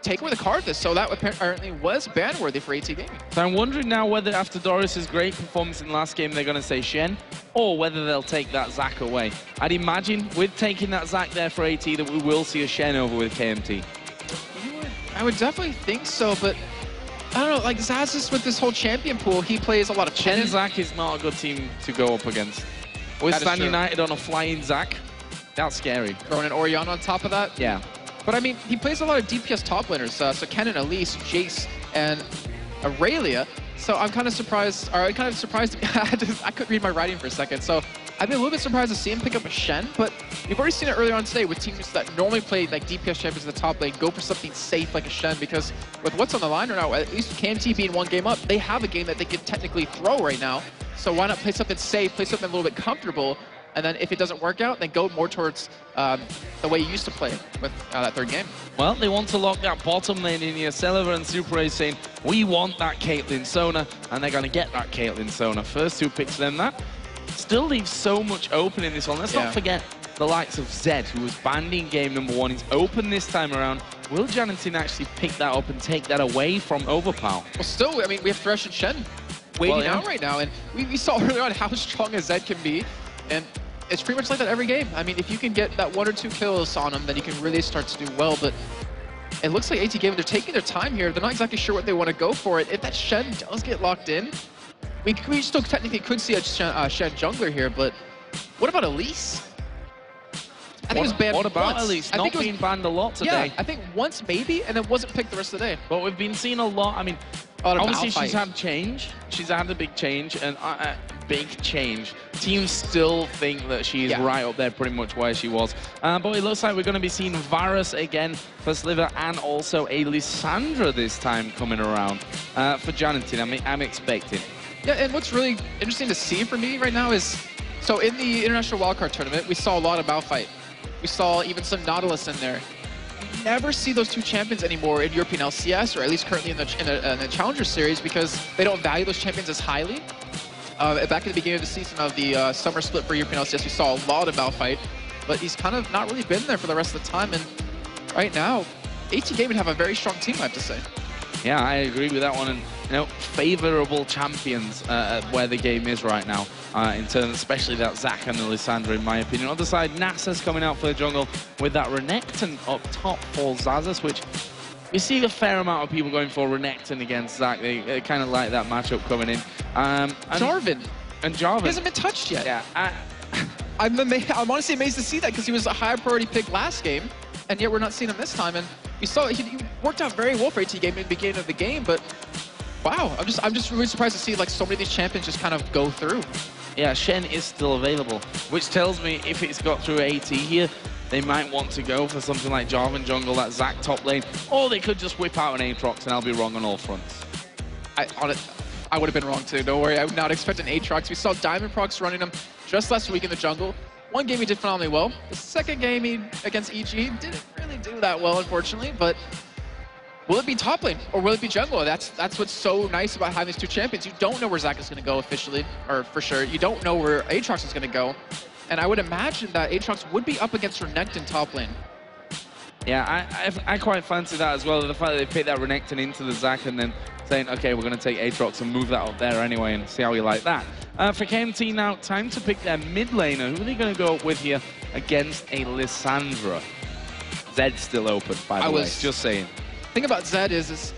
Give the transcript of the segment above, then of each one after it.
take away the card this, so that apparently was ban-worthy for AT Gaming. So I'm wondering now whether after Doris's great performance in the last game, they're going to say Shen, or whether they'll take that Zac away. I'd imagine with taking that Zac there for AT that we will see a Shen over with KMT. I would definitely think so, but I don't know, like Xaxus with this whole champion pool, he plays a lot of Shen Zac is not a good team to go up against. With Stan United on a flying Zac, that's scary. Throwing an Orianna on top of that? Yeah. But I mean, he plays a lot of DPS top laners, so Kennen, Elise, Jace, and Aurelia. So I'm kind of surprised, I couldn't read my writing for a second, so I'd be a little bit surprised to see him pick up a Shen, but we've already seen it earlier on today with teams that normally play like DPS champions in the top lane, go for something safe like a Shen, because with what's on the line right now, at least KMT being one game up, they have a game that they could technically throw right now. So why not play something safe, play something a little bit comfortable, and then if it doesn't work out, then go more towards the way you used to play with that third game. Well, they want to lock that bottom lane in here. Celaver and SuperAZE saying, we want that Caitlyn Sona, and they're going to get that Caitlyn Sona. First two picks them that. Still leaves so much open in this one. Let's not forget the likes of Zed, who was banned in game number 1. He's open this time around. Will Janitin actually pick that up and take that away from Overpow? Well, still, I mean, we have Thresh and Shen waiting out right now, and we saw earlier on how strong a Zed can be, and it's pretty much like that every game. I mean, if you can get that 1 or 2 kills on him, then you can really start to do well, but it looks like AT Gaming, they're taking their time here. They're not exactly sure what they want to go for it. If that Shen does get locked in, we still technically could see a Shen jungler here, but what about Elise? I think it was banned What about once. Elise? Not being banned a lot today. Yeah, I think once maybe, and then wasn't picked the rest of the day. But we've been seeing a lot. I mean, obviously she's had change. She's had a big change, and big change. Teams still think that she's right up there pretty much where she was. But it looks like we're going to be seeing Varus again for Sliver, and also a Lissandra this time coming around for Janitin. I'm expecting. Yeah, and what's really interesting to see for me right now is, so in the International Wildcard Tournament, we saw a lot of Malphite. We saw even some Nautilus in there. You never see those two champions anymore in European LCS, or at least currently in the Challenger Series, because they don't value those champions as highly. Back at the beginning of the season of the summer split for European LCS, we saw a lot of Malphite, but he's kind of not really been there for the rest of the time. And right now, AT Gaming have a very strong team, I have to say. Yeah, I agree with that one. And you know, favorable champions where the game is right now, in terms, especially that Zac and the Lissandra, in my opinion. On the side, NASA's coming out for the jungle with that Renekton up top for Xaxus, which we see a fair amount of people going for Renekton against Zac. They kind of like that matchup coming in. Jarvan. And Jarvan. He hasn't been touched yet. Yeah. I'm honestly amazed to see that, because he was a high priority pick last game, and yet we're not seeing him this time. And you saw he worked out very well for AT Gaming at the beginning of the game, but wow, I'm just really surprised to see like so many of these champions just kind of go through. Yeah, Shen is still available, which tells me if it's got through AT here, they might want to go for something like Jarvan jungle, that Zac top lane, or they could just whip out an Aatrox, and I'll be wrong on all fronts. I would have been wrong too, don't worry. I would not expect an Aatrox. We saw Diamondprox running him just last week in the jungle. One game he did phenomenally well. The second game he against EG didn't really do that well, unfortunately, but will it be top lane or will it be jungle? That's what's so nice about having these two champions. You don't know where Zac is going to go officially, or for sure. You don't know where Aatrox is going to go. And I would imagine that Aatrox would be up against Renekton top lane. Yeah, I quite fancy that as well. The fact that they picked that Renekton into the Zac and then saying, okay, we're going to take Aatrox and move that up there anyway and see how we like that. For KMT now, time to pick their mid laner. Who are they going to go up with here against a Lissandra? Zed's still open, by the way, just saying. The thing about Zed is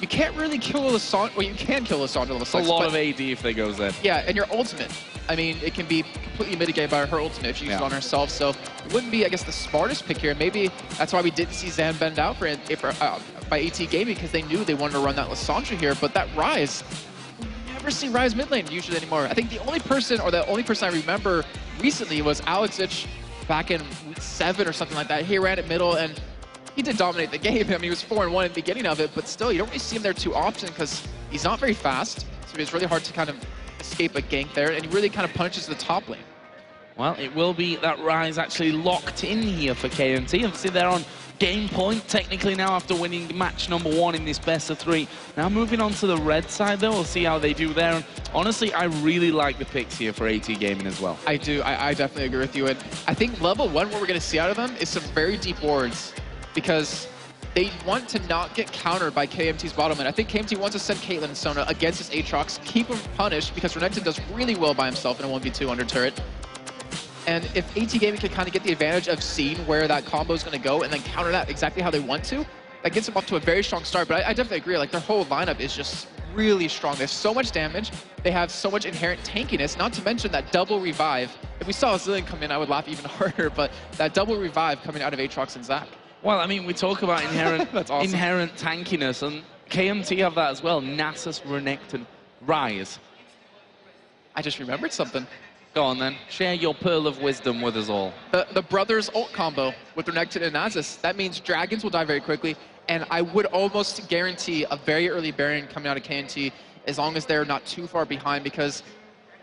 you can't really kill a Lissandra. Well, you can kill Lissandra. It's a lot of AD if they go Zed. Yeah, and your ultimate. I mean, it can be completely mitigated by her ultimate if she uses it on herself. So it wouldn't be, I guess, the smartest pick here. Maybe that's why we didn't see Zan bend out by AT Gaming, because they knew they wanted to run that Lissandra here. But that Ryze, we never see Ryze mid lane usually anymore. I think the only person I remember recently was Alexich back in week 7 or something like that. He ran at middle and he did dominate the game. I mean, he was 4-1 at the beginning of it, but still, you don't really see him there too often because he's not very fast. So it's really hard to kind of escape a gank there, and he really kind of punches the top lane. Well, it will be that Ryze actually locked in here for KMT. Obviously, they're on game point technically now after winning match number 1 in this best of 3. Now moving on to the red side, though, we'll see how they do there. And honestly, I really like the picks here for AT Gaming as well. I do. I definitely agree with you. And I think level 1, what we're going to see out of them is some very deep wards, because they want to not get countered by KMT's bottom lane. I think KMT wants to send Caitlyn and Sona against his Aatrox, keep him punished, because Renekton does really well by himself in a 1v2 under turret. And if AT Gaming can kind of get the advantage of seeing where that combo is going to go and then counter that exactly how they want to, that gets them off to a very strong start. But I definitely agree, like their whole lineup is just really strong. They have so much damage, they have so much inherent tankiness, not to mention that double revive. If we saw a Zillion come in, I would laugh even harder, but that double revive coming out of Aatrox and Zac. Well, I mean, we talk about inherent, awesome. inherent tankiness, and KMT have that as well. Nasus, Renekton, Ryze. I just remembered something. Go on then, share your pearl of wisdom with us all. The brothers ult combo with Renekton and Nasus, that means dragons will die very quickly, and I would almost guarantee a very early Baron coming out of KMT as long as they're not too far behind, because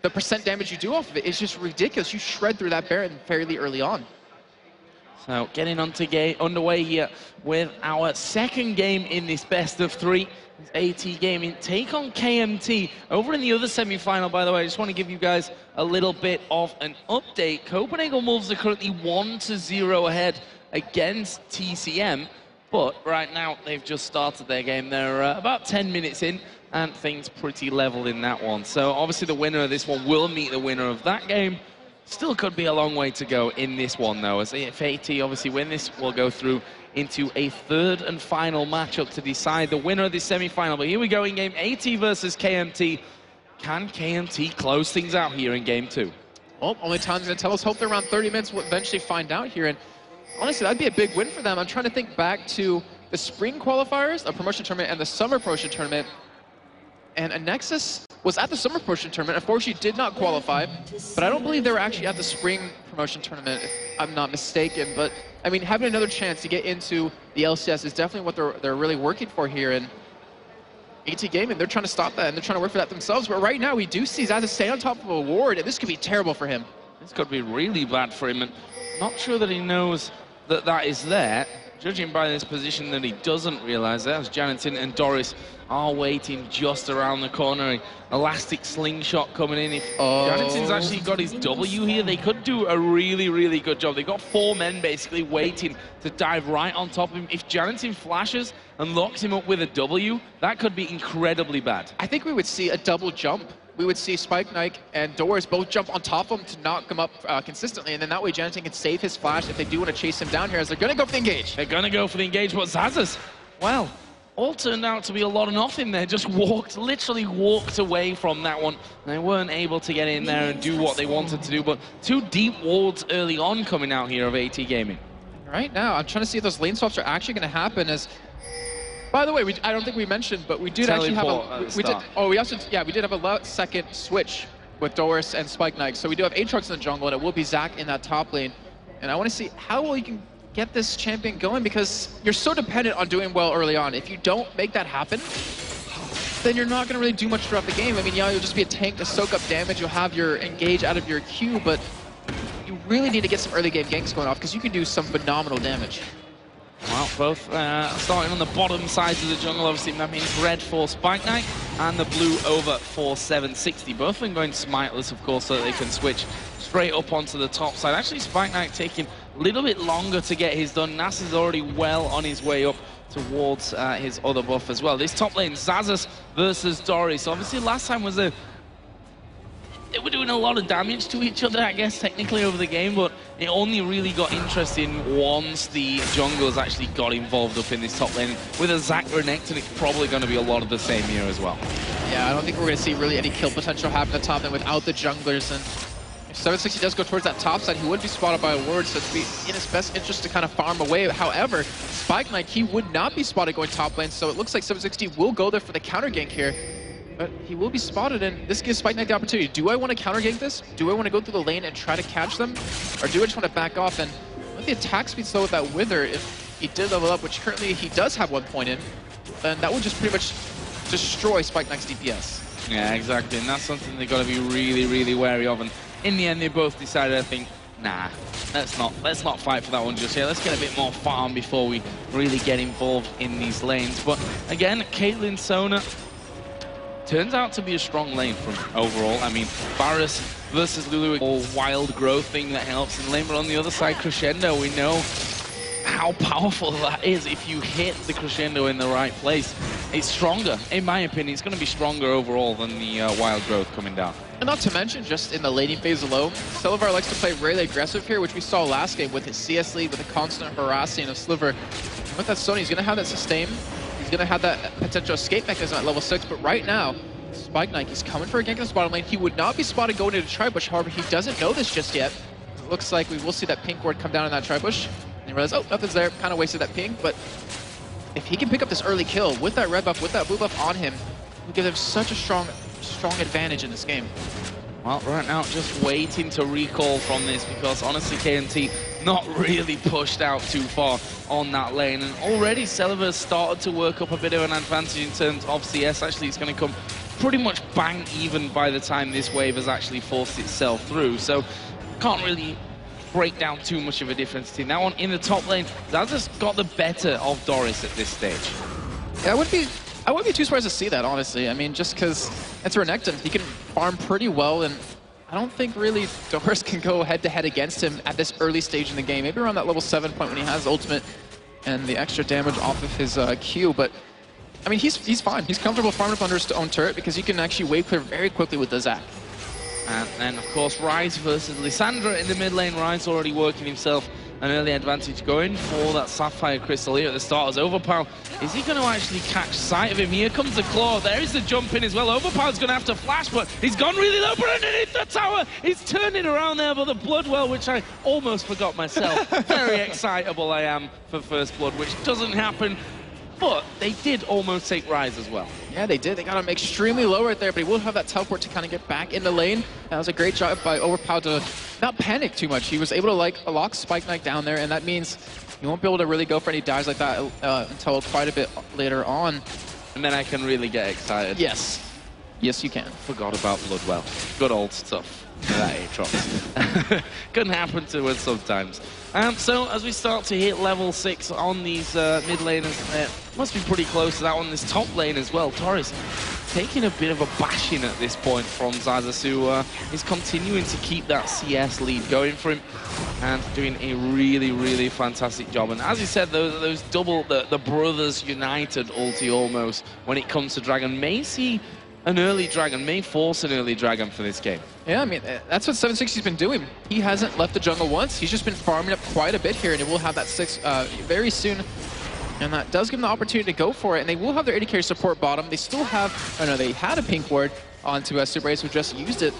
the percent damage you do off of it is just ridiculous. You shred through that Baron fairly early on. So getting underway here with our second game in this best of three. AT Gaming take on KMT. Over in the other semi-final, by the way, I just want to give you guys a little bit of an update. Copenhagen Wolves are currently 1-0 ahead against TCM, but right now they've just started their game. They're about 10 minutes in, and things pretty level in that one. So obviously the winner of this one will meet the winner of that game. Still could be a long way to go in this one, though, as if AT obviously win this, we'll go through into a third and final matchup to decide the winner of this semi-final. But here we go in game AT versus KMT. Can KMT close things out here in game 2? Well, only time's going to tell us. Hope they're around 30 minutes. We'll eventually find out here. And honestly, that'd be a big win for them. I'm trying to think back to the spring qualifiers, a promotion tournament, and the summer promotion tournament. And a Nexus was at the summer promotion tournament. Unfortunately, did not qualify, but I don't believe they were actually at the spring promotion tournament, if I'm not mistaken. But I mean, having another chance to get into the LCS is definitely what they're really working for here. And AT Gaming, they're trying to stop that, and they're trying to work for that themselves. But right now, we do see Xaxus stay on top of a ward, and this could be terrible for him. This could be really bad for him, and not sure that he knows that that is there. Judging by this position that he doesn't realize that, as Janitin and Doris are waiting just around the corner. Elastic slingshot coming in. If Janitin's actually got his W here, they could do a really, really good job. They've got 4 men basically waiting to dive right on top of him. If Janitin flashes and locks him up with a W, that could be incredibly bad. I think we would see a double jump. We would see Spike Knight and Doris both jump on top of him to knock him up consistently, and then that way Janitin can save his flash if they do want to chase him down here, as they're going to go for the engage. They're going to go for the engage, but Xaxus, well, all turned out to be a lot of nothing there. Just literally walked away from that one. They weren't able to get in there and do what they wanted to do, but 2 deep wards early on coming out here of AT Gaming. Right now, I'm trying to see if those lane swaps are actually going to happen. As, by the way, I don't think we mentioned, but we did actually have we did have a second switch with Doris and Spike Knight. So we do have Aatrox in the jungle, and it will be Zac in that top lane. And I want to see how well you can get this champion going, because you're so dependent on doing well early on. If you don't make that happen, then you're not going to really do much throughout the game. I mean, yeah, you'll just be a tank to soak up damage. You'll have your engage out of your Q, but you really need to get some early game ganks going off, because you can do some phenomenal damage. Well, both starting on the bottom sides of the jungle. Obviously, that means red for Spike Knight and the blue over for 760. Both of them going smiteless, of course, so that they can switch straight up onto the top side. Actually, Spike Knight taking a little bit longer to get his done. Nas is already well on his way up towards his other buff as well. This top lane, Xaxus versus Doris. Obviously, last time was they were doing a lot of damage to each other, I guess, technically over the game, but it only really got interesting once the junglers actually got involved up in this top lane. With a Zac Renekton, it's probably going to be a lot of the same here as well. Yeah, I don't think we're going to see really any kill potential happen at the top lane without the junglers. And if 760 does go towards that top side, he would be spotted by a ward, so it'd be in his best interest to kind of farm away. However, Spike Knight, he would not be spotted going top lane, so it looks like 760 will go there for the counter gank here. But he will be spotted, and this gives Spike Knight the opportunity. Do I want to counter gank this? Do I want to go through the lane and try to catch them? Or do I just want to back off? And with the attack speed slow with that Wither, if he did level up, which currently he does have 1 point in, then that would just pretty much destroy Spike Knight's DPS. Yeah, exactly, and that's something they've got to be really, really wary of. And in the end, they both decided, I think, nah, let's not fight for that one just yet. Let's get a bit more farm before we really get involved in these lanes. But again, Caitlyn, Sona, turns out to be a strong lane from overall. I mean, Varus versus Lulu, a wild growth thing that helps in lane, but on the other side, Crescendo, we know, how powerful that is if you hit the crescendo in the right place. It's stronger, in my opinion. It's going to be stronger overall than the wild growth coming down. And not to mention, just in the laning phase alone, Celaver likes to play really aggressive here, which we saw last game with his CS lead, with a constant harassing of Sliver. And with that Sony, he's going to have that sustain. He's going to have that potential escape mechanism at level 6, but right now, Spike Knight, he's coming for a gank in the bottom lane. He would not be spotted going into Tribush, however, he doesn't know this just yet. It looks like we will see that pink ward come down in that Tribush. And he realizes, oh, nothing's there, kind of wasted that pink, but if he can pick up this early kill with that red buff, with that blue buff on him, it will give him such a strong advantage in this game. Well, right now, just waiting to recall from this because honestly, KMT not really pushed out too far on that lane. And already, Celaver started to work up a bit of an advantage in terms of CS. Actually, it's going to come pretty much bang even by the time this wave has actually forced itself through. So, can't really break down too much of a difference in that one. In the top lane, Xaxus got the better of Doris at this stage. Yeah, I wouldn't be too surprised to see that, honestly. I mean, just because it's Renekton, he can farm pretty well, and I don't think really Doris can go head-to-head against him at this early stage in the game. Maybe around that level 7 point when he has ultimate and the extra damage off of his Q, but I mean, he's fine. He's comfortable farming up under his own turret because he can actually wave clear very quickly with the Zac. And then, of course, Ryze versus Lissandra in the mid lane. Ryze already working himself an early advantage, going for that Sapphire Crystal here at the start as Overpow. Is he going to actually catch sight of him? Here comes the claw. There is the jump in as well. Overpow's going to have to flash, but he's gone really low, but underneath the tower, he's turning around there for the Bloodwell, which I almost forgot myself. Very excitable I am for First Blood, which doesn't happen. But they did almost take Ryze as well. Yeah, they did. They got him extremely low right there, but he will have that teleport to kind of get back in the lane. That was a great job by Overpow to not panic too much. He was able to lock Spike Knight down there, and that means you won't be able to really go for any dives like that until quite a bit later on. And then I can really get excited. Yes. Yes, you can. Forgot about Bloodwell. Good old stuff. That Aatrox. Couldn't happen to us sometimes. So as we start to hit level 6 on these mid laners, must be pretty close to that one. This top lane as well. Doris taking a bit of a bashing at this point from Xaxus, who is continuing to keep that CS lead going for him and doing a really, really fantastic job. And as you said, those double, the brothers united ulti almost when it comes to Dragon may see an early Dragon, may force an early Dragon for this game. Yeah, I mean, that's what 760's been doing. He hasn't left the jungle once. He's just been farming up quite a bit here, and he will have that 6 very soon. And that does give them the opportunity to go for it. And they will have their AD carry support bottom. They still have, oh no, they had a pink ward onto SuperAZE, who just used it.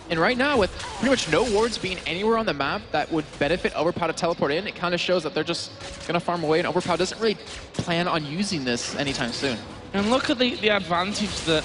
And right now, with pretty much no wards being anywhere on the map that would benefit Overpow to teleport in, it kind of shows that they're just going to farm away, and Overpow doesn't really plan on using this anytime soon. And look at the advantage that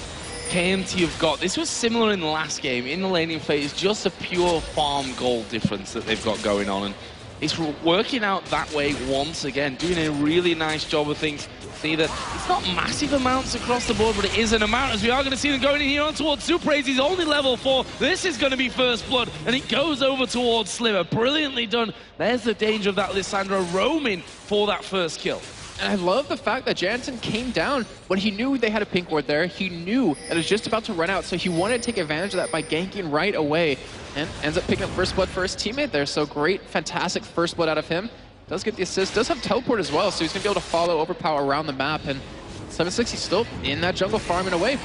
KMT have got. This was similar in the last game, in the laning phase, just a pure farm gold difference that they've got going on. And it's working out that way once again, doing a really nice job of things. See that it's not massive amounts across the board, but it is an amount, as we are going to see them going in here on towards SuperAZE. He's only level 4. This is going to be First Blood, and it goes over towards Sliver. Brilliantly done. There's the danger of that Lissandra roaming for that first kill. And I love the fact that Janitin came down when he knew they had a pink ward there. He knew that it was just about to run out, so he wanted to take advantage of that by ganking right away, and ends up picking up First Blood for his teammate there. So great, fantastic First Blood out of him. Does get the assist, does have teleport as well, so he's going to be able to follow Overpow around the map, and 760 still in that jungle farming away.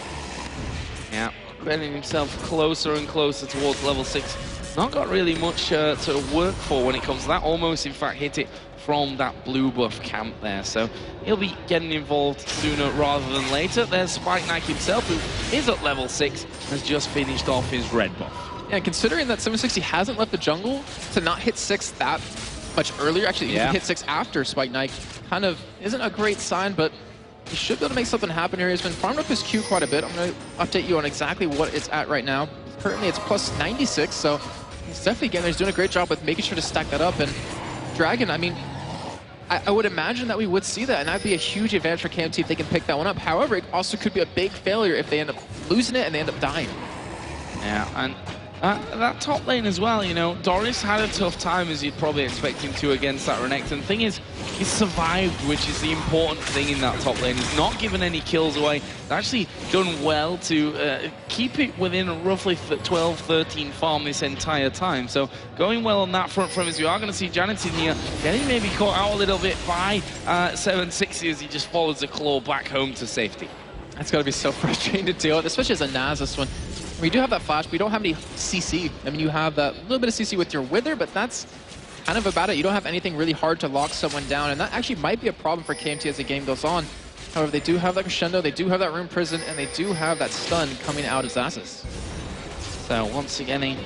Yeah, getting himself closer and closer towards level 6. Not got really much to work for when it comes to that. Almost, in fact, hit it from that blue buff camp there, so he'll be getting involved sooner rather than later. There's Spike Knight himself, who is at level 6, has just finished off his red buff. Yeah, considering that 760 hasn't left the jungle, to not hit 6 that much earlier, actually even hit 6 after Spike Knight, kind of isn't a great sign, but he should be able to make something happen here. He's been farming up his Q quite a bit. I'm going to update you on exactly what it's at right now. Currently it's plus 96, so he's definitely getting there. He's doing a great job with making sure to stack that up. And Dragon, I mean, I would imagine that we would see that, and that'd be a huge advantage for KMT if they can pick that one up. However, it also could be a big failure if they end up losing it and they end up dying. Yeah, and That top lane as well, you know, Doris had a tough time, as you'd probably expect him to, against that Renekton. The thing is, he's survived, which is the important thing in that top lane. He's not given any kills away. He's actually done well to keep it within roughly 12-13 farm this entire time. So going well on that front from us. We are going to see Janitin here getting maybe caught out a little bit by 760 as he just follows the claw back home to safety. That's got to be so frustrating to deal with, especially as a Naz this one. We do have that flash, but we don't have any CC. I mean, you have that little bit of CC with your Wither, but that's kind of about it. You don't have anything really hard to lock someone down, and that actually might be a problem for KMT as the game goes on. However, they do have that Crescendo, they do have that Rune Prison, and they do have that stun coming out of Xaxus. So once again, a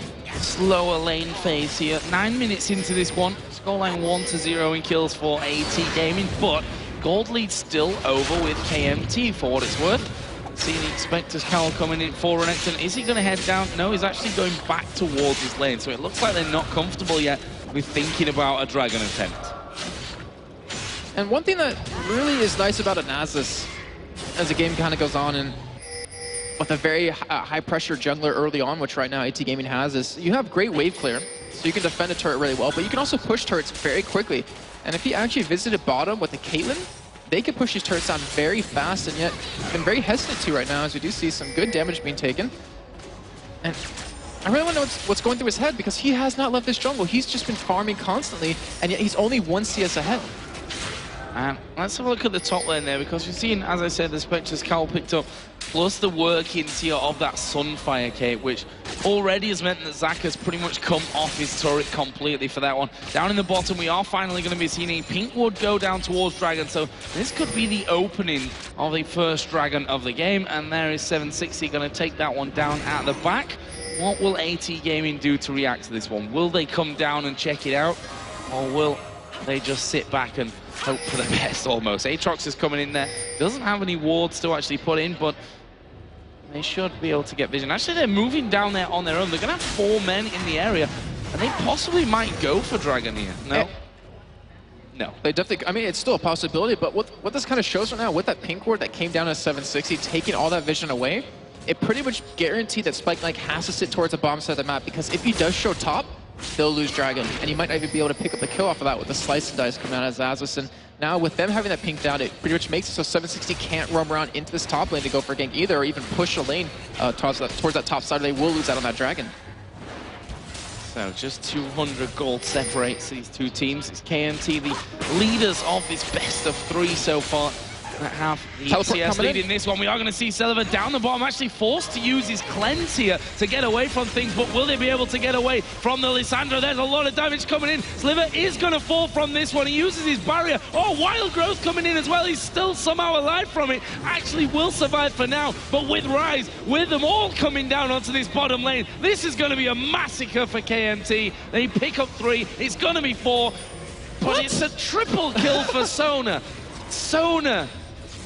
slower lane phase here. 9 minutes into this one. Scoreline 1-0 in kills for AT Gaming, but gold lead still over with KMT for what it's worth. Seeing the Spectre's Cowl coming in for Renekton. Is he going to head down? No, he's actually going back towards his lane. So it looks like they're not comfortable yet with thinking about a Dragon attempt. And one thing that really is nice about a Nasus as the game kind of goes on, and with a very high-pressure jungler early on, which right now AT Gaming has, is you have great wave clear. So you can defend a turret really well, but you can also push turrets very quickly. And if he actually visited bottom with the Caitlyn, they can push these turrets down very fast, and yet been very hesitant to right now, as we do see some good damage being taken. And I really want to know what's going through his head, because he has not left this jungle. He's just been farming constantly, and yet he's only 1 CS ahead. Let's have a look at the top lane there, because we've seen, as I said, the Spectre's Cowl picked up, plus the workings here of that Sunfire Cape, which already has meant that Zach has pretty much come off his turret completely for that one. Down in the bottom, we are finally going to be seeing a pink ward go down towards Dragon, so this could be the opening of the first Dragon of the game, and there is 760 going to take that one down at the back. What will AT Gaming do to react to this one? Will they come down and check it out, or will they just sit back and hope for the best almost? Aatrox is coming in there, doesn't have any wards to actually put in, but they should be able to get vision. Actually, they're moving down there on their own. They're going to have 4 men in the area, and they possibly might go for Dragon here. No? No. They definitely, I mean, it's still a possibility, but what this kind of shows right now, with that pink ward that came down to 760, taking all that vision away, it pretty much guaranteed that Spike Knight has to sit towards the bottom side of the map, because if he does show top, they'll lose Dragon, and he might not even be able to pick up the kill off of that with the slice and dice coming out of Xaxus. And now with them having that pink down, it pretty much makes it so 760 can't roam around into this top lane to go for a gank either, or even push a lane towards that top side. They will lose out on that Dragon. So just 200 gold separates these two teams. It's KMT, the leaders of this best of 3 so far, that have the CS lead in this one. We are going to see Celaver down the bottom, actually forced to use his cleanse here to get away from things, but will they be able to get away from the Lissandra? There's a lot of damage coming in. Celaver is going to fall from this one. He uses his barrier. Oh, Wild Growth coming in as well. He's still somehow alive from it. Actually will survive for now, but with Rise, with them all coming down onto this bottom lane, this is going to be a massacre for KMT. They pick up 3. It's going to be 4, but it's a triple kill for Sona. Sona.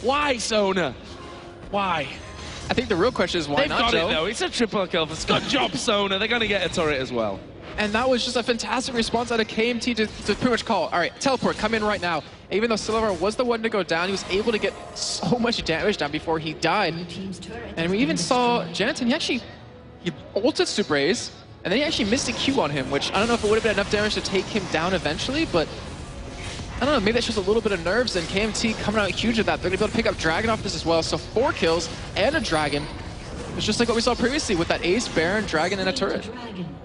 Why, Sona? Why? I think the real question is why They've got it, though. It's a triple kill for Good job, Sona. They're going to get a turret as well. And that was just a fantastic response out of KMT to pretty much call, all right, teleport, come in right now. Even though Celaver was the one to go down, he was able to get so much damage down before he died. And we even saw Janitin, he ulted SuperAZE, and then he actually missed a Q on him, which I don't know if it would have been enough damage to take him down eventually, but I don't know, maybe that shows a little bit of nerves, and KMT coming out huge with that. They're going to be able to pick up Dragon off this as well, so 4 kills and a Dragon. It's just like what we saw previously with that Ace, Baron, Dragon, and a turret.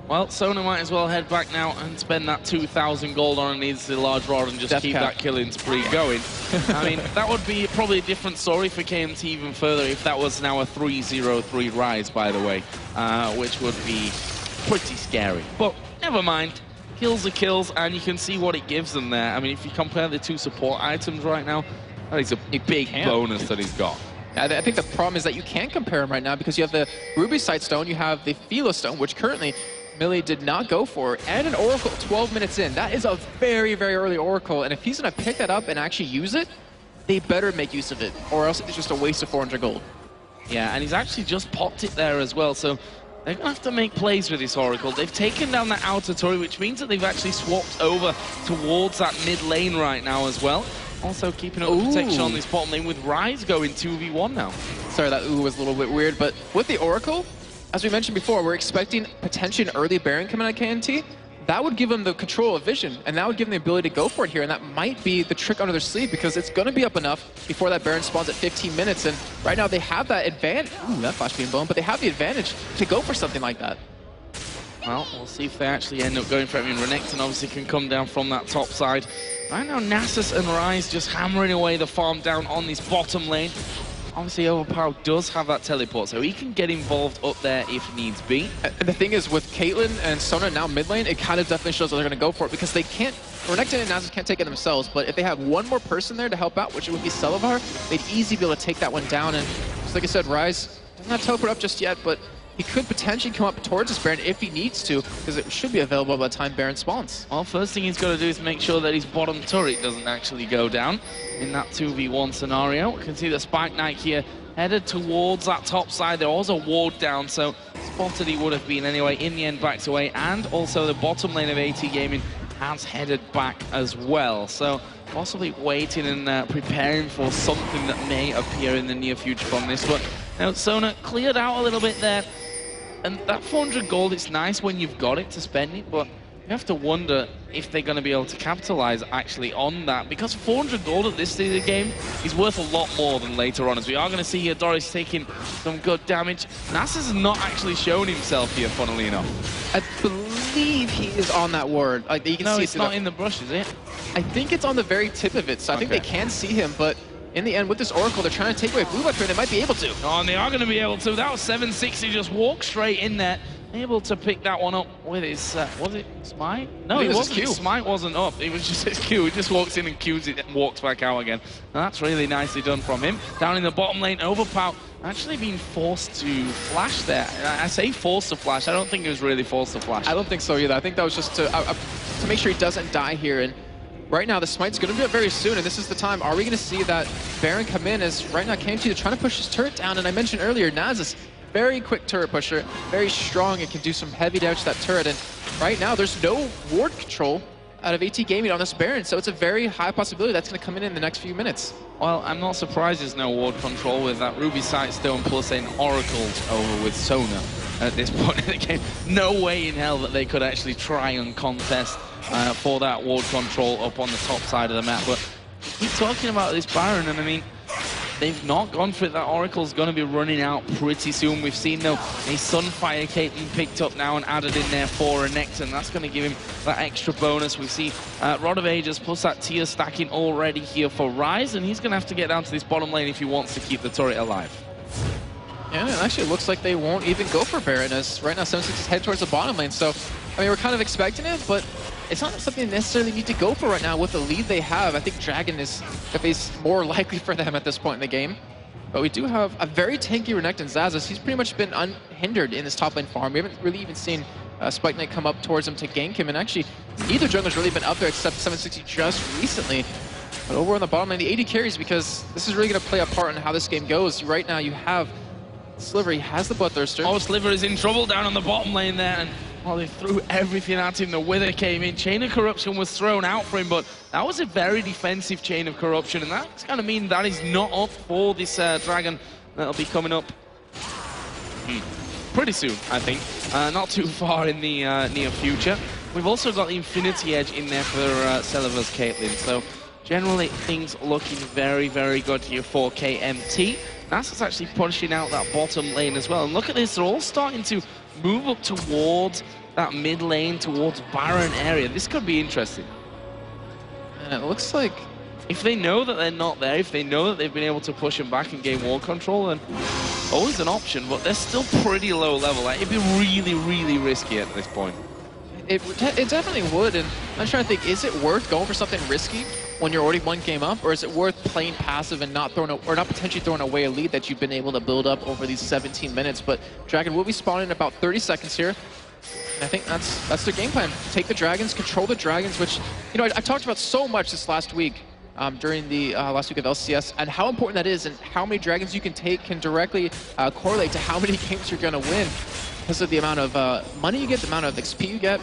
Well, Sona might as well head back now and spend that 2,000 gold on a needs the large rod and just keep that killing spree going. I mean, that would be probably a different story for KMT even further if that was now a 3-0-3 rise, by the way, which would be pretty scary. But never mind. Kills are kills, and you can see what it gives them there. I mean, if you compare the 2 support items right now, that is a big bonus that he's got. I think the problem is that you can't compare them right now, because you have the Ruby Sight Stone, you have the Philo Stone, which currently Mille did not go for, and an Oracle 12 minutes in. That is a very, very early Oracle, and if he's going to pick that up and actually use it, they better make use of it, or else it's just a waste of 400 gold. Yeah, and he's actually just popped it there as well, so they're going to have to make plays with this Oracle. They've taken down that outer turret, which means that they've actually swapped over towards that mid lane right now as well. Also keeping up protection on this bottom lane with Rise going 2v1 now. Sorry, that ooh was a little bit weird, but with the Oracle, as we mentioned before, we're expecting potentially an early Baron coming out of KMT. That would give them the control of vision, and that would give them the ability to go for it here, and that might be the trick under their sleeve, because it's going to be up enough before that Baron spawns at 15 minutes, and right now they have that advantage. Ooh, that flash being blown, but they have the advantage to go for something like that. Well, we'll see if they actually end up going for it. I mean, Renekton obviously can come down from that top side. Right now, Nasus and Ryze just hammering away the farm down on this bottom lane. Obviously, Overpow does have that teleport, so he can get involved up there if needs be. And the thing is, with Caitlyn and Sona now mid lane, it kind of definitely shows that they're going to go for it, because they can't, Renekton and Nasus can't take it themselves, but if they have one more person there to help out, which would be Celaver, they'd easily be able to take that one down. And just like I said, Ryze doesn't have teleport up just yet, but he could potentially come up towards this Baron if he needs to, because it should be available by the time Baron spawns. Well, first thing he's got to do is make sure that his bottom turret doesn't actually go down in that 2v1 scenario. We can see the Spike Knight here headed towards that top side. There was a ward down, so spotted he would have been anyway. In the end, backs away, and also the bottom lane of AT Gaming has headed back as well. So possibly waiting and preparing for something that may appear in the near future from this. But now Sona cleared out a little bit there. And that 400 gold, it's nice when you've got it to spend it, but you have to wonder if they're going to be able to capitalize actually on that, because 400 gold at this stage of the game is worth a lot more than later on, as we are going to see here Doris taking some good damage. Nasus has not actually shown himself here, funnily enough. I believe he is on that ward. Like, you can no, see it's not in the brush, is it? I think it's on the very tip of it, so I think they can see him, but in the end, with this Oracle, they're trying to take away blue buff here, and they might be able to. Oh, and they are going to be able to. That was 760, just walked straight in there. Able to pick that one up with his, was it Smite? No, it wasn't. His Smite wasn't up. It was just his Q. He just walks in and Qs it and walks back out again. And that's really nicely done from him. Down in the bottom lane, Overpow actually being forced to flash there. I say forced to flash. I don't think it was really forced to flash. I don't think so either. I think that was just to make sure he doesn't die here. And right now, the Smite's going to do it very soon, and this is the time. Are we going to see that Baron come in, as right now KMT is trying to push his turret down, and I mentioned earlier, Nasus, very quick turret pusher, very strong, and can do some heavy damage to that turret, and right now there's no ward control out of AT Gaming on this Baron, so it's a very high possibility that's going to come in the next few minutes. Well, I'm not surprised there's no ward control with that Ruby Sightstone plus an Oracle over with Sona at this point in the game. No way in hell that they could actually try and contest for that ward control up on the top side of the map. But keep talking about this Baron, and I mean, they've not gone for it. That Oracle's going to be running out pretty soon. We've seen, though, a Sunfire Caitlyn picked up now and added in there for Renekton. That's going to give him that extra bonus. We see Rod of Ages plus that tier stacking already here for Ryze, and he's going to have to get down to this bottom lane if he wants to keep the turret alive. Yeah, it actually looks like they won't even go for Baron, as right now 7-6 is headed towards the bottom lane. So, I mean, we're kind of expecting it, but it's not something they necessarily need to go for right now with the lead they have. I think Dragon is at least more likely for them at this point in the game. But we do have a very tanky Renekton Xaxus. He's pretty much been unhindered in this top lane farm. We haven't really even seen Spike Knight come up towards him to gank him, and actually neither jungler's really been up there except 760 just recently. But over on the bottom lane, the AD carries, because this is really going to play a part in how this game goes. Right now you have Sliver, he has the Bloodthirster. Oh, Sliver is in trouble down on the bottom lane there, and well, they threw everything at him. The Wither came in. Chain of Corruption was thrown out for him, but that was a very defensive Chain of Corruption, and that's going to mean that is not up for this Dragon that'll be coming up pretty soon, I think. Not too far in the near future. We've also got the Infinity Edge in there for Celaver's Caitlyn, so generally things looking very, very good here for KMT. Nasus actually pushing out that bottom lane as well. And look at this, they're all starting to move up towards that mid lane, towards Baron area. This could be interesting. And it looks like if they know that they're not there, if they know that they've been able to push him back and gain ward control, then always an option, but they're still pretty low level. Like, it'd be really, really risky at this point. It definitely would, and I'm trying to think, is it worth going for something risky when you're already one game up, or is it worth playing passive and not potentially throwing away a lead that you've been able to build up over these 17 minutes? But Dragon will be spawning in about 30 seconds here. And I think that's their game plan. Take the Dragons, control the Dragons, which, you know, I talked about so much this last week during the last week of LCS, and how important that is, and how many Dragons you can take can directly correlate to how many games you're going to win, because of the amount of money you get, the amount of XP you get.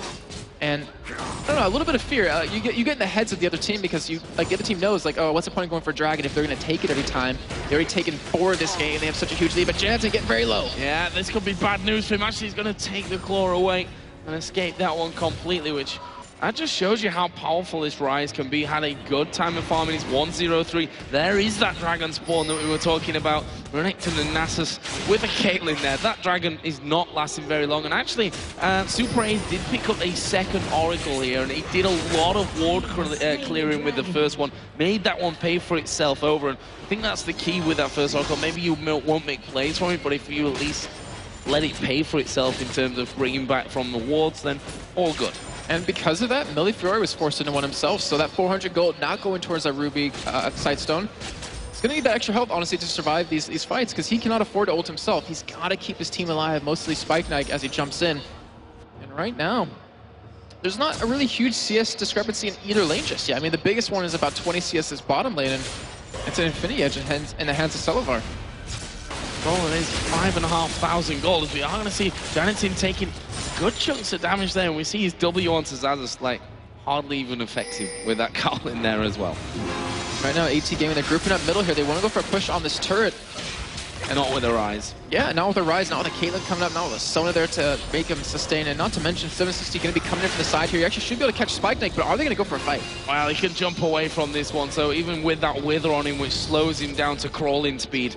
And I don't know, a little bit of fear. You get in the heads of the other team because the other team knows, like, oh, what's the point of going for Dragon if they're going to take it every time? They're already taken 4 this game. They have such a huge lead, but Janitin getting very low. Yeah, this could be bad news for him. Actually, he's going to take the claw away and escape that one completely, which that just shows you how powerful this Ryze can be. Had a good time of farming. He's 1-0-3. There is that Dragon spawn that we were talking about. Renekton and Nasus with a Caitlyn there. That Dragon is not lasting very long. And actually, SuperAZE did pick up a second Oracle here, and he did a lot of ward clearing with the first one. Made that one pay for itself over. And I think that's the key with that first Oracle. Maybe you won't make plays from it, but if you at least let it pay for itself in terms of bringing back from the wards, then all good. And because of that, Mille Fiori was forced into one himself, so that 400 gold not going towards that Ruby Sightstone. He's going to need that extra health, honestly, to survive these fights, because he cannot afford to ult himself. He's got to keep his team alive, mostly Spike Knight as he jumps in. And right now, there's not a really huge CS discrepancy in either lane just yet. I mean, the biggest one is about 20 CS's bottom lane, and it's an Infinity Edge in the hands of Celaver. Well, it is 5,500 gold, as we are going to see Janitin taking good chunks of damage there, and we see his W onto Xaxus, like, hardly even effective with that Carl in there as well. Right now, AT Gaming, they're grouping up middle here. They want to go for a push on this turret. And not with a Ryze. Yeah, not with a Ryze, not with a Caitlyn coming up, not with a Sona there to make him sustain, and not to mention 760 going to be coming in from the side here. You actually should be able to catch Spike Knight, but are they going to go for a fight? Well, he can jump away from this one, so even with that Wither on him, which slows him down to crawling speed,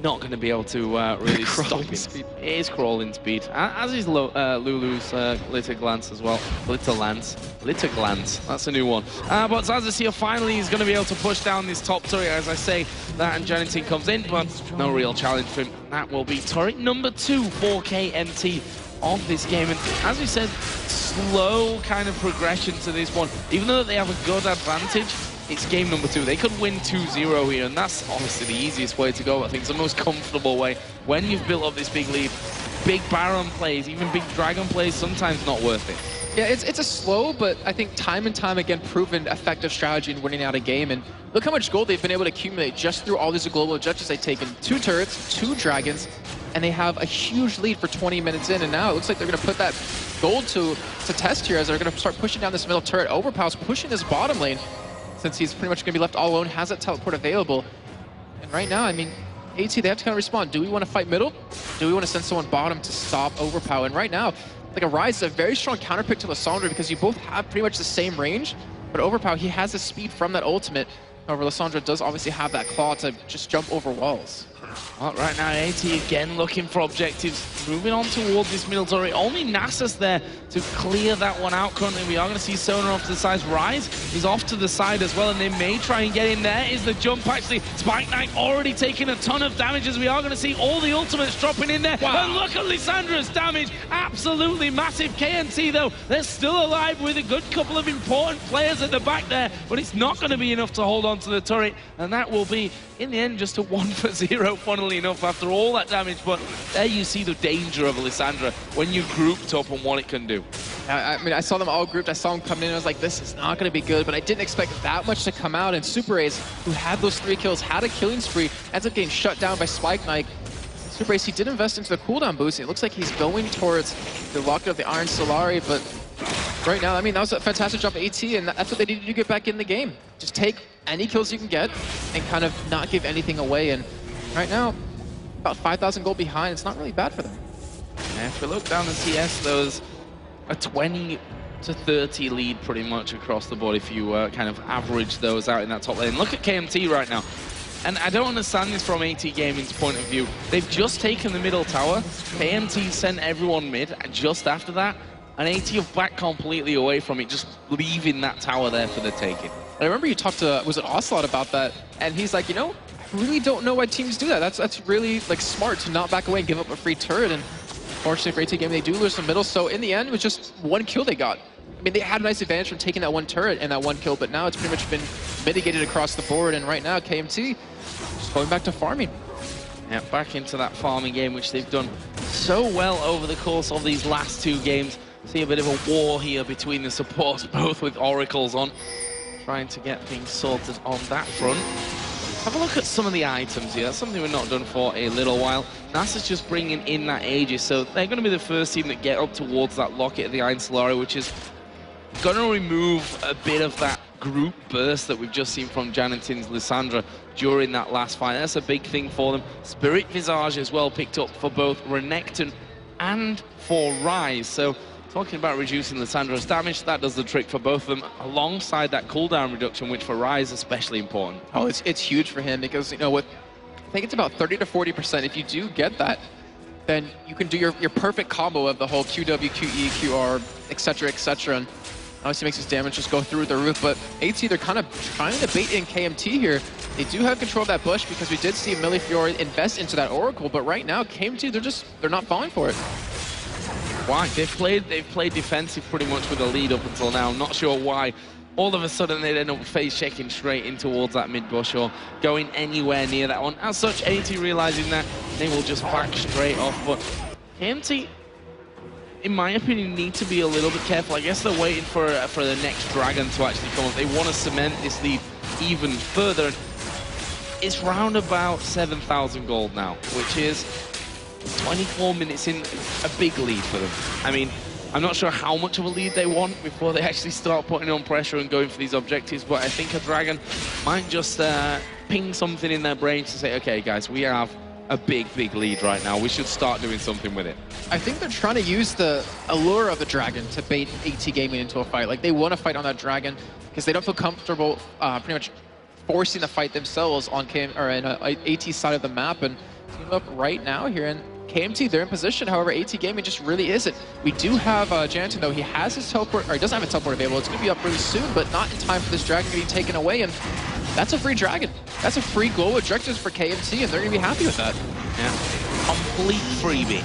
not going to be able to really stop him. It is crawling speed, as is Lulu's Glitter Glance as well. Glitter Glance, that's a new one. But Xaxus here finally is going to be able to push down this top turret, as I say. That and Janitin comes in, but no real challenge for him. That will be turret number 2 for KMT of this game. And as we said, slow kind of progression to this one. Even though they have a good advantage, it's game number 2. They could win 2-0 here, and that's honestly the easiest way to go. I think it's the most comfortable way. When you've built up this big lead, big Baron plays, even big Dragon plays, sometimes not worth it. Yeah, it's a slow, but I think time and time again proven effective strategy in winning out a game. And look how much gold they've been able to accumulate just through all these global objectives they've taken. 2 turrets, 2 dragons, and they have a huge lead for 20 minutes in. And now it looks like they're going to put that gold to test here as they're going to start pushing down this middle turret. Overpow's pushing this bottom lane, since he's pretty much going to be left all alone, has that teleport available. And right now, I mean, AT, they have to kind of respond. Do we want to fight middle? Do we want to send someone bottom to stop Overpow? And right now, like a Ryze is a very strong counterpick to Lissandra because you both have pretty much the same range, but Overpow, he has the speed from that ultimate. However, Lissandra does obviously have that claw to just jump over walls. Well, right now, AT again looking for objectives, moving on towards this middle turret. Only Nasus there to clear that one out. Currently, we are going to see Sona off to the side. Ryze is off to the side as well, and they may try and get in. There is the jump, actually. Spike Knight already taking a ton of damage, as we are going to see all the ultimates dropping in there. Wow. And look at Lissandra's damage. Absolutely massive. KMT, though, they're still alive with a good couple of important players at the back there, but it's not going to be enough to hold on to the turret, and that will be, in the end, just a 1-0, funnily enough, after all that damage. But there you see the danger of Lissandra when you grouped up and what it can do. I mean, I saw them all grouped. I saw them coming in. I was like, this is not going to be good. But I didn't expect that much to come out. And SuperAZE, who had those 3 kills, had a killing spree, ends up getting shut down by Spike Knight. SuperAZE, he did invest into the cooldown boost. It looks like he's going towards the lock of the Iron Solari. But right now, I mean, that was a fantastic job of AT. And that's what they needed to get back in the game. Just take any kills you can get and kind of not give anything away. And right now, about 5,000 gold behind. It's not really bad for them. Yeah, if we look down the CS, there's a 20 to 30 lead pretty much across the board if you kind of average those out in that top lane. Look at KMT right now. And I don't understand this from AT Gaming's point of view. They've just taken the middle tower. KMT sent everyone mid just after that. And AT have backed completely away from it, just leaving that tower there for the taking. I remember you talked to, was it Ocelot about that? And he's like, you know, I really don't know why teams do that. That's really like smart to not back away and give up a free turret. And fortunately for AT Gaming, they do lose some middle. So in the end, it was just 1 kill they got. I mean, they had a nice advantage from taking that 1 turret and that 1 kill, but now it's pretty much been mitigated across the board. And right now, KMT just going back to farming. Yeah, back into that farming game, which they've done so well over the course of these last 2 games. See a bit of a war here between the supports, both with oracles on, trying to get things sorted on that front. Have a look at some of the items here. That's something we've not done for a little while. NASA's just bringing in that Aegis, so they're going to be the first team that get up towards that locket of the Iron Solari, which is gonna remove a bit of that group burst that we've just seen from Janitin's Lissandra during that last fight. That's a big thing for them. Spirit Visage as well picked up for both Renekton and for Ryze. So talking about reducing Lissandra's damage, that does the trick for both of them, alongside that cooldown reduction, which for Ryze is especially important. Oh, it's huge for him because, you know, with, I think it's about 30 to 40%. If you do get that, then you can do your perfect combo of the whole QW, QE, QR, etc., etc. And obviously makes his damage just go through the roof. But AT, they're kind of trying to bait in KMT here. They do have control of that bush because we did see Mille Fiori invest into that Oracle. But right now, KMT, they're not falling for it. Why? They've played defensive pretty much with the lead up until now. I'm not sure why. All of a sudden, they'd end up face checking straight in towards that mid bush or going anywhere near that one. As such, AT realizing that, they will just back straight off. But KMT, in my opinion, need to be a little bit careful. I guess they're waiting for the next dragon to actually come up. They want to cement this lead even further. It's round about 7,000 gold now, which is 24 minutes in, a big lead for them. I mean, I'm not sure how much of a lead they want before they actually start putting on pressure and going for these objectives, but I think a dragon might just ping something in their brains to say, okay, guys, we have a big lead right now. We should start doing something with it. I think they're trying to use the allure of the dragon to bait AT Gaming into a fight. Like, they want to fight on that dragon because they don't feel comfortable pretty much forcing the fight themselves on AT side of the map. And team up right now here, and KMT, they're in position. However, AT Gaming just really isn't. We do have Janitin, though. He has his teleport, or he doesn't have a teleport available. It's going to be up really soon, but not in time for this dragon getting taken away. And that's a free dragon. That's a free global objectives for KMT, and they're going to be happy with that. Yeah, complete freebie.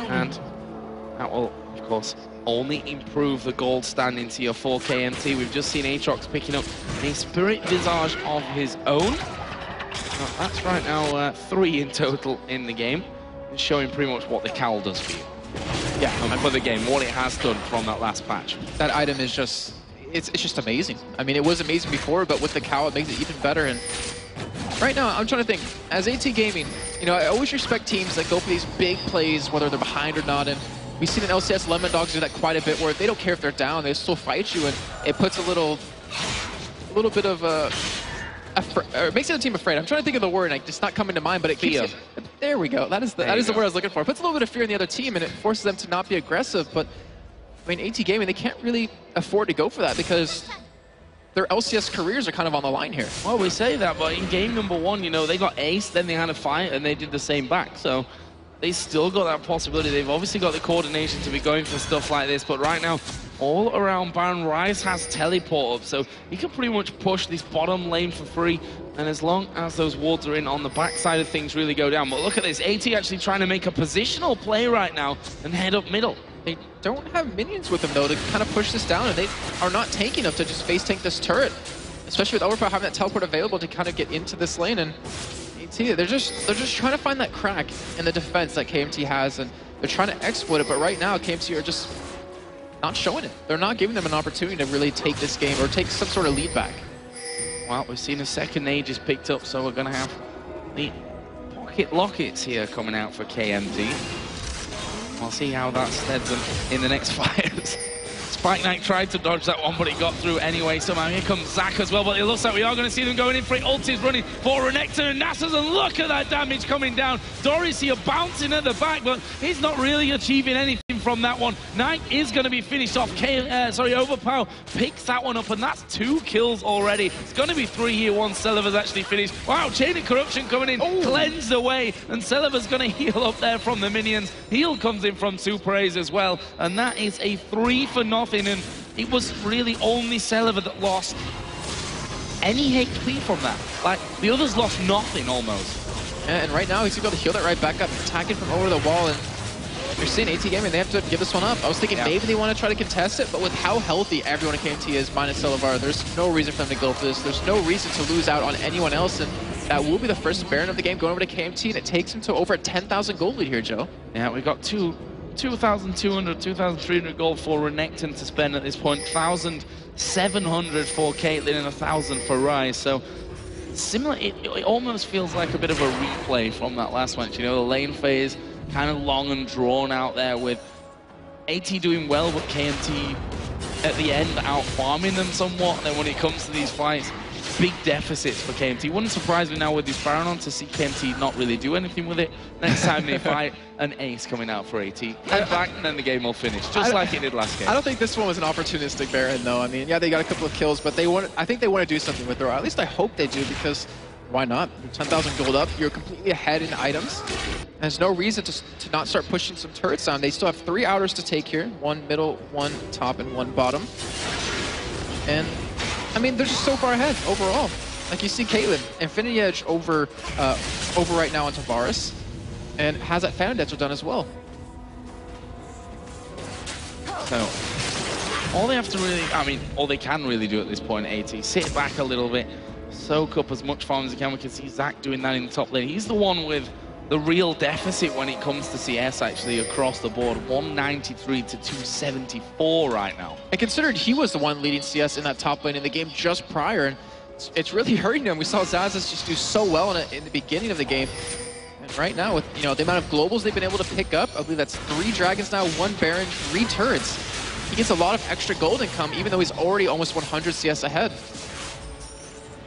And that will, of course, only improve the gold standing tier for KMT. We've just seen Aatrox picking up a Spirit Visage of his own. Now, that's right now 3 in total in the game. It's showing pretty much what the cowl does for you. Yeah, and for the game, what it has done from that last patch. That item is just, it's just amazing. I mean, it was amazing before, but with the cowl, it makes it even better. And right now, I'm trying to think, as AT Gaming, you know, I always respect teams that go for these big plays, whether they're behind or not. And we've seen in LCS Lemon Dogs do that quite a bit, where they don't care if they're down, they still fight you, and it puts a little bit of it makes the other team afraid. I'm trying to think of the word, and it's not coming to mind, but it keeps there we go. That is the word I was looking for. It puts a little bit of fear in the other team, and it forces them to not be aggressive. But I mean, AT Gaming, they can't really afford to go for that because their LCS careers are kind of on the line here. Well, we say that, but in game number 1, you know, they got aced, then they had a fight, and they did the same back. So they still got that possibility. They've obviously got the coordination to be going for stuff like this, but right now, all around Baron, Ryze has teleport up, so he can pretty much push this bottom lane for free, and as long as those wards are in on the backside of things really go down. But look at this, AT actually trying to make a positional play right now and head up middle. They don't have minions with them, though, to kind of push this down, and they are not tanky enough to just face tank this turret, especially with Overpow having that teleport available to kind of get into this lane. And AT, they're just trying to find that crack in the defense that KMT has, and they're trying to exploit it. But right now, KMT are just not showing it. They're not giving them an opportunity to really take this game or take some sort of lead back. Well, we've seen a second Aegis picked up, so we're going to have the pocket lockets here coming out for KMT. We'll see how that steads them in the next fight. Spike Knight tried to dodge that one, but it got through anyway. Somehow here comes Zach as well, but it looks like we are going to see them going in for it. Ult is running for Renekton and Nasus, and look at that damage coming down. Doris here bouncing at the back, but he's not really achieving anything from that one. Knight is going to be finished off. Overpow picks that one up, and that's 2 kills already. It's going to be 3 here once Celaver's actually finished. Wow, Chain of Corruption coming in, cleansed away, and Celaver's going to heal up there from the minions. Heal comes in from SuperAZE as well, and that is a 3-for-0. And it was really only Celaver that lost any HP from that. Like, the others lost nothing almost. Yeah, and right now he's able to heal that right back up, attacking from over the wall. And you're seeing AT Gaming, they have to give this one up. I was thinking maybe they want to try to contest it, but with how healthy everyone at KMT is, minus Celaver, there's no reason for them to go for this. There's no reason to lose out on anyone else. And that will be the first Baron of the game going over to KMT, and it takes him to over a 10,000 gold lead here, Joe. Yeah, we got 2,200, 2,300 gold for Renekton to spend at this point, 1,700 for Caitlyn, and 1,000 for Ryze. So similar, it almost feels like a bit of a replay from that last match. You know, the lane phase kind of long and drawn out there with AT doing well, but KMT at the end out farming them somewhat. And then when it comes to these fights, big deficits for KMT. Wouldn't surprise me now with this Baron on to see KMT not really do anything with it. Next time they fight, an ace coming out for AT. Head back, and then the game will finish, just like it did last game. I don't think this one was an opportunistic Baron, though. I mean, yeah, they got a couple of kills, but I think they want to do something with it, or at least I hope they do, because why not? You're 10,000 gold up, you're completely ahead in items. There's no reason to not start pushing some turrets down. They still have 3 outers to take here, 1 middle, 1 top, and 1 bottom. And I mean, they're just so far ahead overall. Like you see Caitlyn, Infinity Edge over right now on Tavares, and has that Phantom Denser done as well. So, all they have to really, I mean, all they can really do at this point, AT, sit back a little bit, soak up as much farm as they can. We can see Zach doing that in the top lane. He's the one with the real deficit when it comes to CS, actually, across the board. 193 to 274 right now. And considered he was the one leading CS in that top lane in the game just prior, and it's really hurting him. We saw Xaxus just do so well in the beginning of the game. And right now, with the amount of globals they've been able to pick up, I believe that's 3 dragons now, 1 Baron, 3 turrets. He gets a lot of extra gold income, even though he's already almost 100 CS ahead.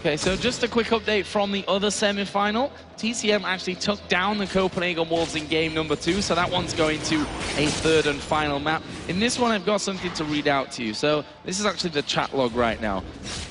Okay, so just a quick update from the other semi-final. TCM actually took down the Copenhagen Wolves in game number 2, so that one's going to a 3rd and final map. In this one, I've got something to read out to you. So this is actually the chat log right now.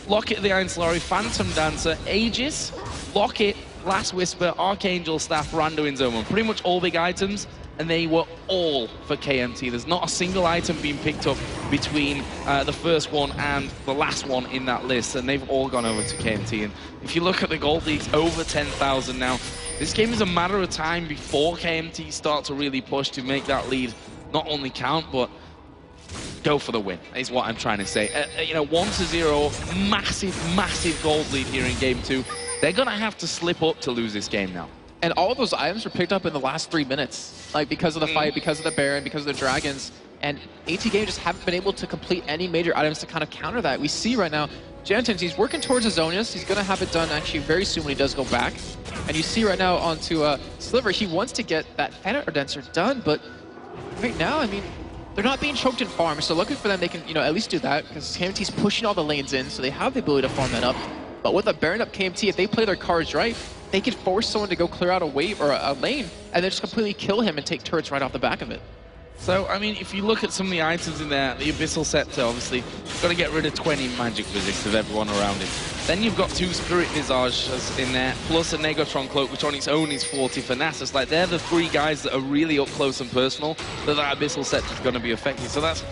Locket the Einslari, Phantom Dancer, Aegis, Locket, Last Whisper, Archangel Staff, Rando in Zone 1. Pretty much all big items, and they were all for KMT. There's not a single item being picked up between the first one and the last one in that list, and they've all gone over to KMT. And if you look at the gold leagues, over 10,000 now. This game is a matter of time before KMT start to really push to make that lead not only count, but go for the win, is what I'm trying to say. 1-0, massive gold lead here in game 2. They're gonna have to slip up to lose this game now. And all of those items were picked up in the last 3 minutes, like because of the fight, because of the Baron, because of the Dragons. And ATG just haven't been able to complete any major items to kind of counter that. We see right now, Janitin, he's working towards his Zonius. He's going to have it done actually very soon when he does go back. And you see right now onto Celaver, he wants to get that Phantom Denser done, but right now, I mean, they're not being choked in farm. So looking for them, they can, at least do that, because KMT's pushing all the lanes in, so they have the ability to farm that up. But with a Baron up KMT, if they play their cards right, they can force someone to go clear out a wave or a lane and then just completely kill him and take turrets right off the back of it. So, I mean, if you look at some of the items in there, the Abyssal Scepter, obviously, got to get rid of 20 magic resist of everyone around it. Then you've got 2 Spirit Visages in there, plus a Negatron Cloak, which on its own is 40 for Nasus. Like, they're the 3 guys that are really up close and personal that Abyssal Scepter is going to be affected. So that's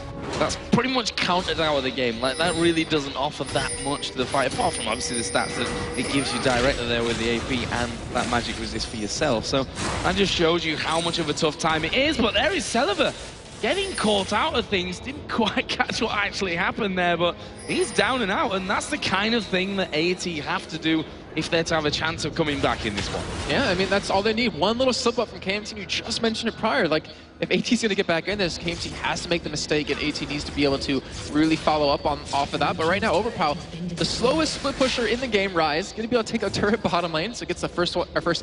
pretty much countered out of the game. Like, that really doesn't offer that much to the fight, apart from obviously the stats that it gives you directly there with the AP and that magic resist for yourself. So that just shows you how much of a tough time it is. But there is Celaver getting caught out of things. Didn't quite catch what actually happened there, but he's down and out, and that's the kind of thing that AT have to do if they're to have a chance of coming back in this one. Yeah, I mean, that's all they need. One little slip up from KMT. You just mentioned it prior. Like, if AT's going to get back in this, KMT has to make the mistake, and AT needs to be able to really follow up off of that. But right now, Overpow, the slowest split pusher in the game, Rise, going to be able to take a turret bottom lane, so it gets the first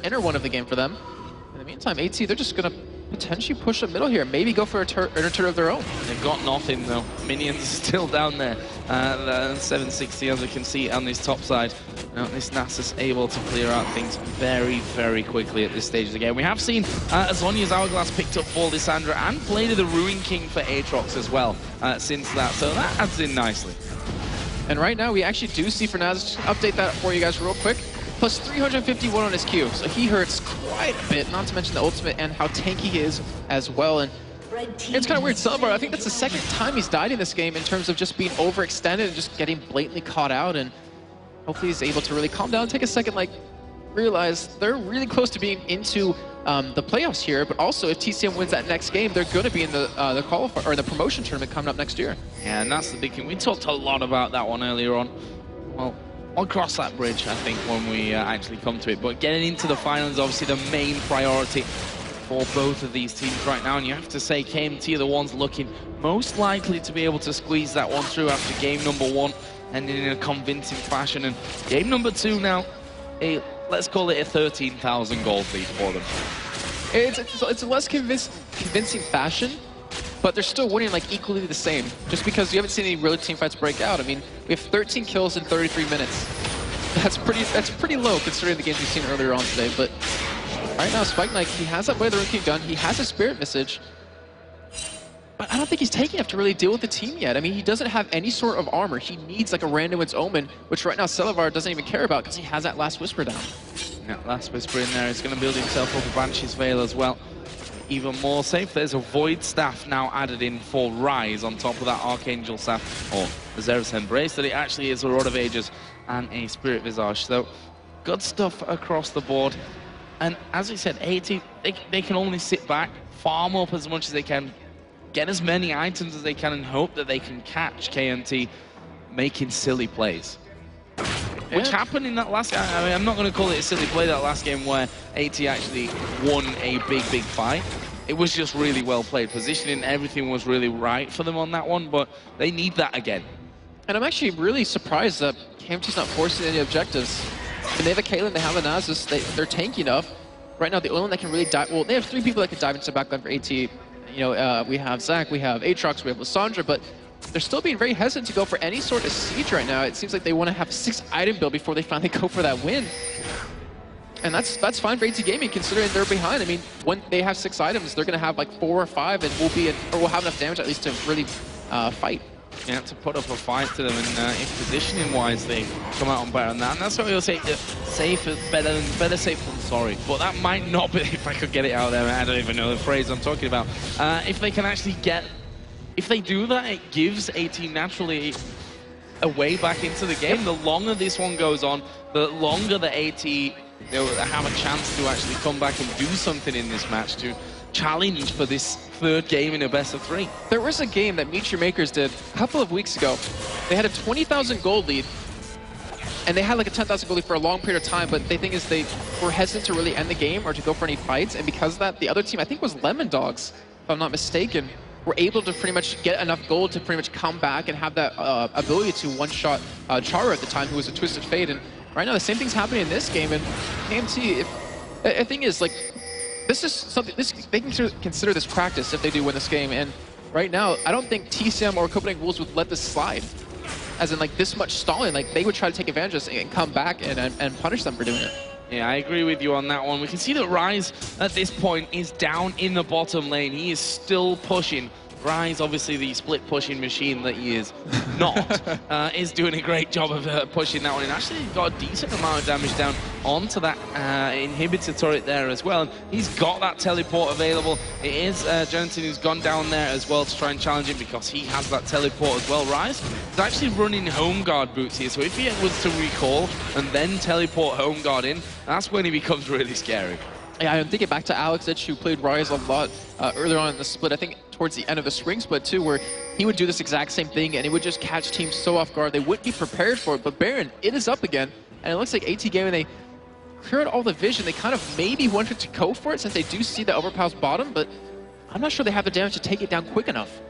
inner one of the game for them. In the meantime, AT, they're just going to potentially push a middle here, maybe go for a inner turret of their own. They've got nothing though. Minions are still down there. 760 as you can see on this top side. Now this Nasus able to clear out things very quickly at this stage of the game. We have seen Zhonya's Hourglass picked up for Lissandra and played the Ruin King for Aatrox as well since that, so that adds in nicely. And right now we actually do see Fernaz, update that for you guys real quick. Plus 351 on his Q, so he hurts quite a bit, not to mention the ultimate and how tanky he is as well. And it's kind of weird, Celaver, I think that's the 2nd time he's died in this game in terms of just being overextended and just getting blatantly caught out, and hopefully he's able to really calm down, take a second, like, realize they're really close to being into the playoffs here, but also if TCM wins that next game, they're going to be in the qualifier or the promotion tournament coming up next year. Yeah, and that's the big thing. We talked a lot about that one earlier on. Well, I'll cross that bridge, I think, when we actually come to it. But getting into the finals is obviously the main priority for both of these teams right now. And you have to say KMT are the ones looking most likely to be able to squeeze that one through after game number 1 and in a convincing fashion. And game number 2 now, let's call it a 13,000 gold lead for them. It's a less convincing fashion, but they're still winning like equally the same, just because you haven't seen any real team fights break out. I mean, we have 13 kills in 33 minutes. That's pretty low considering the games we've seen earlier on today. But right now, Spike Knight, he has that Blade of the Ruined King gun, he has a Spirit Visage, but I don't think he's taking enough to really deal with the team yet. I mean, he doesn't have any sort of armor. He needs like a Random Wind's Omen, which right now Celaver doesn't even care about because he has that Last Whisper down. Yeah, Last Whisper in there. He's going to build himself up a Banshee's Veil as well. Even more safe. There's a Void Staff now added in for Rise on top of that Archangel Staff, or the Zerus Embrace, that it actually is a Rod of Ages and a Spirit Visage. So, good stuff across the board. And as we said, AT, they can only sit back, farm up as much as they can, get as many items as they can, and hope that they can catch KMT making silly plays. Yeah. Which happened in that last game. I mean, I'm not going to call it a silly play, that last game where AT actually won a big fight. It was just really well played. Positioning, everything was really right for them on that one, but they need that again. And I'm actually really surprised that KMT's not forcing any objectives. And they have a Caitlyn, they have a Nasus, they're tanky enough. Right now, the only one that can really dive, well, they have 3 people that can dive into the backline for AT. You know, we have Zach, we have Aatrox, we have Lissandra, but they're still being very hesitant to go for any sort of siege right now. It seems like they want to have a 6-item build before they finally go for that win. And that's fine for AT Gaming considering they're behind. I mean, when they have 6 items, they're going to have like 4 or 5, and we'll have enough damage at least to really fight. Yeah, to put up a fight to them, and if positioning-wise they come out on better than that, and that's what we'll say, safe is better safe than sorry. But that might not be, if I could get it out there, I don't even know the phrase I'm talking about. If they can actually get, if they do that, it gives AT naturally a way back into the game. The longer this one goes on, the longer the AT they'll have a chance to actually come back and do something in this match to challenge for this 3rd game in a best-of-3. There was a game that Meet Your Makers did a couple of weeks ago. They had a 20,000 gold lead, and they had like a 10,000 gold lead for a long period of time, but the thing is they were hesitant to really end the game or to go for any fights, and because of that, the other team, I think it was Lemon Dogs, if I'm not mistaken, were able to pretty much get enough gold to pretty much come back and have that ability to one-shot Chara at the time, who was a Twisted Fate. And right now, the same thing's happening in this game, and KMT, the thing is, like, this is something, they can consider this practice if they do win this game, and right now, I don't think TCM or Copenhagen Wolves would let this slide. As in, like, this much stalling, like, they would try to take advantage of this and come back and punish them for doing it. Yeah, I agree with you on that one. We can see that Rise, at this point, is down in the bottom lane. He is still pushing. Rise, obviously the split pushing machine that he is not, is doing a great job of pushing that one. And actually got a decent amount of damage down onto that inhibitor turret there as well. And he's got that teleport available. It is Janitin who's gone down there as well to try and challenge him because he has that teleport as well. Rise is actually running home guard boots here. So if he was to recall and then teleport home guard in, that's when he becomes really scary. Yeah, I'm thinking back to Alex Itch, who played Rise a lot earlier on in the split. I think towards the end of the spring split too, where he would do this exact same thing and it would just catch teams so off guard. They wouldn't be prepared for it. But Baron, it is up again. And it looks like AT Gaming, they cleared all the vision. They kind of maybe wanted to go for it since they do see the Overpow's bottom, but I'm not sure they have the damage to take it down quick enough.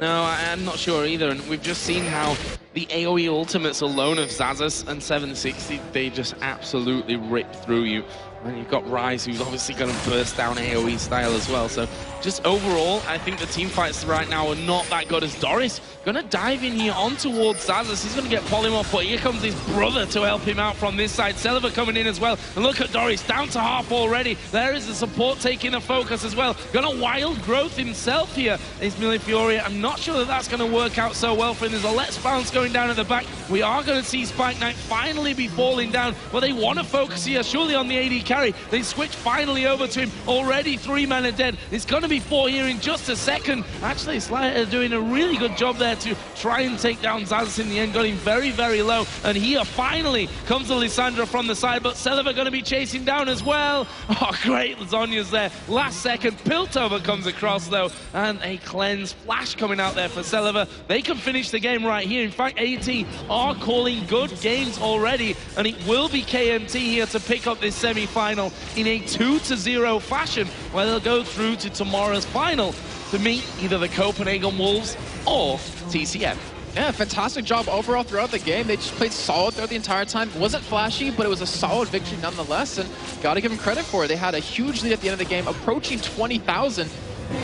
No, I'm not sure either. And we've just seen how the AoE ultimates alone of Xaxus and 760, they just absolutely rip through you. And you've got Rise, who's obviously going to burst down AoE style as well. So just overall, I think the team fights right now are not that good as Doris. Going to dive in here on towards Xaxus. He's going to get polymorph, but here comes his brother to help him out from this side. Celaver coming in as well. And look at Doris, down to half already. There is the support taking a focus as well. Going to wild growth himself here is Mille Fiori. I'm not sure that that's going to work out so well for him. There's a Let's Bounce going down at the back. We are going to see Spike Knight finally be falling down, but they want to focus here surely on the AD carry. They switch finally over to him. Already 3 men are dead. It's going to be 4 here in just a second. Actually, Slayer doing a really good job there to try and take down Xaxus in the end. Got him very, very low. And here finally comes Lissandra from the side, but Celaver going to be chasing down as well. Oh, great Lasagna's there. Last second, Piltover comes across though, and a cleanse flash coming out there for Celaver. They can finish the game right here. In fact, AT are calling good games already, and it will be KMT here to pick up this semi-final in a 2-0 fashion, where they'll go through to tomorrow's final to meet either the Copenhagen Wolves or TCM. Yeah, fantastic job overall throughout the game. They just played solid throughout the entire time. It wasn't flashy, but it was a solid victory nonetheless, and gotta give them credit for it. They had a huge lead at the end of the game, approaching 20,000.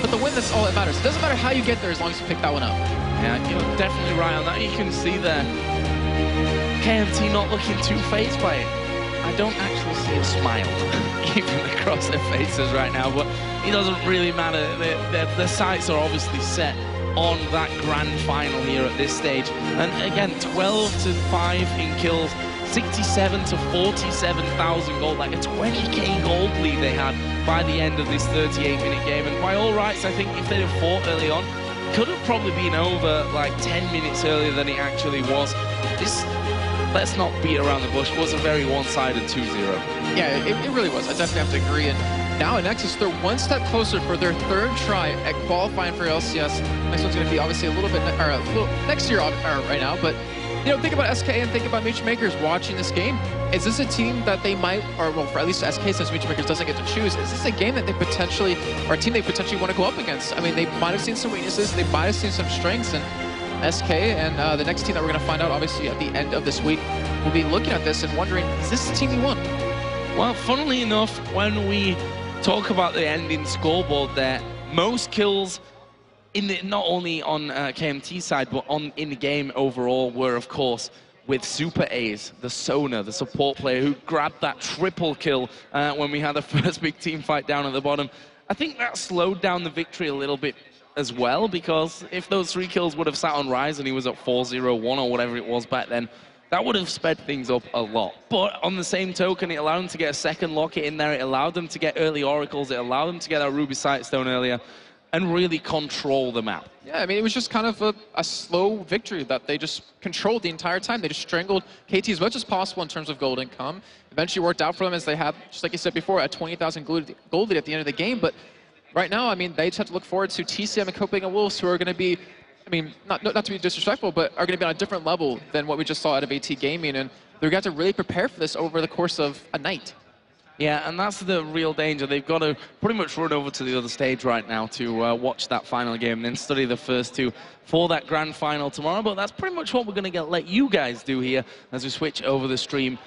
but the win, that's all that matters. It doesn't matter how you get there as long as you pick that one up. Yeah, you're definitely right on that. You can see there, KMT not looking too fazed by it. I don't actually see a smile even across their faces right now, but it doesn't really matter. Their sights are obviously set on that grand final here at this stage. And again, 12-5 in kills, 67 to 47,000 gold, like a 20k gold lead they had by the end of this 38-minute game. And by all rights, I think if they'd have fought early on, could have probably been over like 10 minutes earlier than it actually was. This, let's not beat around the bush, was a very one-sided 2-0. Yeah, it really was. I definitely have to agree. And now in Nexus, they're one step closer for their third try at qualifying for LCS. Next one's going to be obviously a little bit, next year right now. But you know, think about SK and think about Matchmakers watching this game. Is this a team that they might, or well, for at least SK, since Matchmakers doesn't get to choose, is this a game that they potentially, or a team they potentially want to go up against? I mean, they might have seen some weaknesses, they might have seen some strengths, and SK and the next team that we're going to find out, obviously, at the end of this week, we'll be looking at this and wondering, is this the team we want? Well, funnily enough, when we talk about the ending scoreboard there, most kills in the, not only on KMT side, but in the game overall were, of course, with SuperAZE, the Sona, the support player who grabbed that triple kill when we had the first big team fight down at the bottom. I think that slowed down the victory a little bit as well, because if those 3 kills would have sat on Rise and he was at 4-0-1 or whatever it was back then, that would have sped things up a lot. But on the same token, it allowed them to get a second locket in there, it allowed them to get early oracles, it allowed them to get that Ruby Sightstone earlier, and really control the map. Yeah, I mean, it was just kind of a slow victory that they just controlled the entire time. They just strangled KT as much as possible in terms of gold income. Eventually worked out for them as they had, just like you said before, a 20,000 gold lead at the end of the game. But right now, I mean, they just have to look forward to TCM and Copenhagen Wolves, who are going to be, I mean, not to be disrespectful, but are going to be on a different level than what we just saw out of AT Gaming. And they're going to have to really prepare for this over the course of a night. Yeah, and that's the real danger. They've got to pretty much run over to the other stage right now to watch that final game and then study the first 2 for that grand final tomorrow. But that's pretty much what we're going to let you guys do here as we switch over the stream